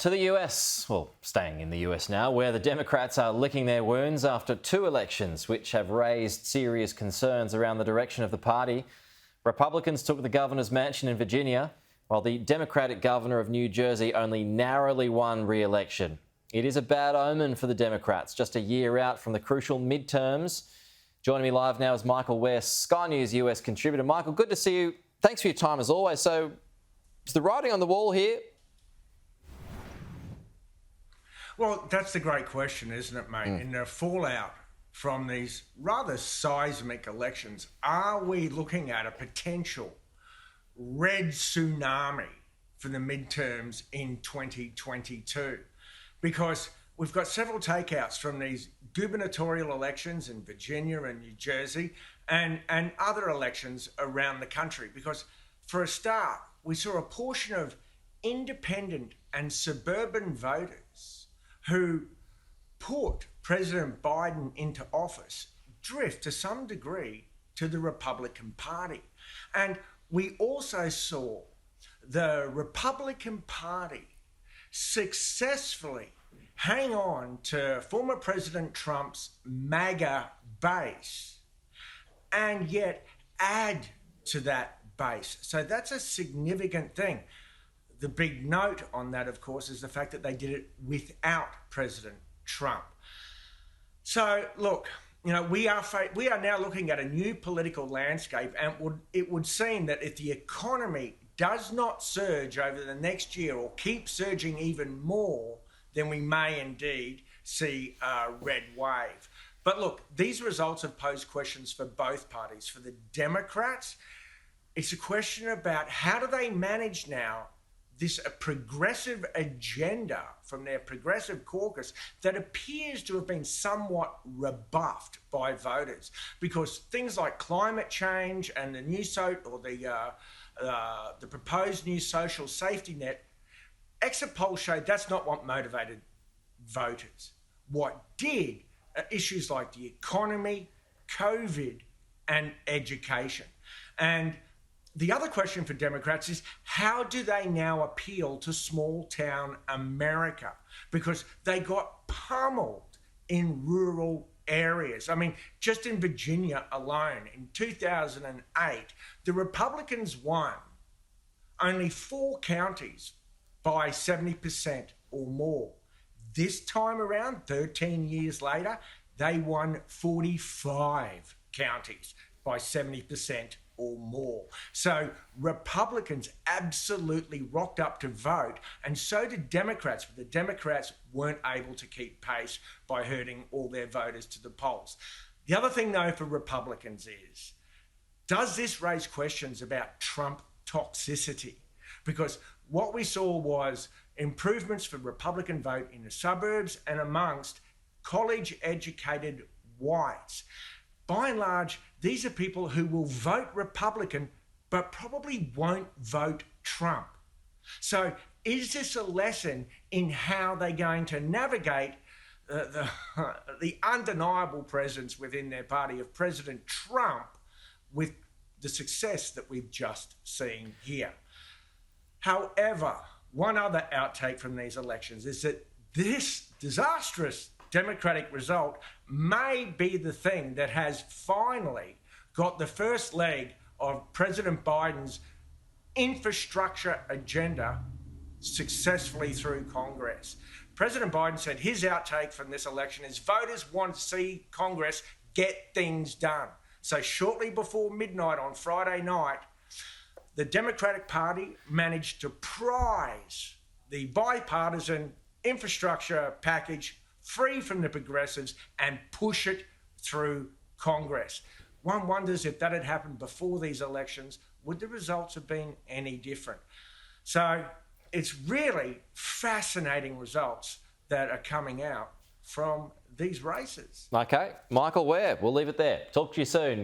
To the US, well, staying in the US now, where the Democrats are licking their wounds after two elections which have raised serious concerns around the direction of the party. Republicans took the governor's mansion in Virginia, while the Democratic governor of New Jersey only narrowly won re-election. It is a bad omen for the Democrats, just a year out from the crucial midterms. Joining me live now is Michael Ware, Sky News US contributor. Michael, good to see you. Thanks for your time as always. So, is the writing on the wall here? Well, that's the great question, isn't it, mate? In the fallout from these rather seismic elections, are we looking at a potential red tsunami for the midterms in 2022? Because we've got several takeouts from these gubernatorial elections in Virginia and New Jersey and other elections around the country. Because for a start, we saw a portion of independent and suburban voters who put President Biden into office drift to some degree to the Republican Party. And we also saw the Republican Party successfully hang on to former President Trump's MAGA base and yet add to that base. So that's a significant thing. The big note on that, of course, is the fact that they did it without President Trump. So, look, you know, we are now looking at a new political landscape, and it would seem that if the economy does not surge over the next year or keep surging even more, then we may indeed see a red wave. But look, these results have posed questions for both parties. For the Democrats, it's a question about how do they manage now this progressive agenda from their progressive caucus that appears to have been somewhat rebuffed by voters, because things like climate change and the proposed new social safety net, exit polls showed that's not what motivated voters. What did are issues like the economy, COVID, and education. And the other question for Democrats is, how do they now appeal to small town America? Because they got pummeled in rural areas. I mean, just in Virginia alone, in 2008, the Republicans won only 4 counties by 70% or more. This time around, 13 years later, they won 45 counties by 70% or more. So Republicans absolutely rocked up to vote, and so did Democrats, but the Democrats weren't able to keep pace by herding all their voters to the polls. The other thing, though, for Republicans is, does this raise questions about Trump toxicity? Because what we saw was improvements for Republican vote in the suburbs and amongst college-educated whites. By and large, these are people who will vote Republican but probably won't vote Trump. So is this a lesson in how they're going to navigate the undeniable presence within their party of President Trump with the success that we've just seen here? However, one other outtake from these elections is that this disastrous Democratic result may be the thing that has finally got the first leg of President Biden's infrastructure agenda successfully through Congress. President Biden said his outtake from this election is voters want to see Congress get things done. So shortly before midnight on Friday night, the Democratic Party managed to prize the bipartisan infrastructure package free from the progressives and push it through Congress. One wonders if that had happened before these elections, would the results have been any different? So it's really fascinating results that are coming out from these races. Okay, Michael Ware, we'll leave it there. Talk to you soon.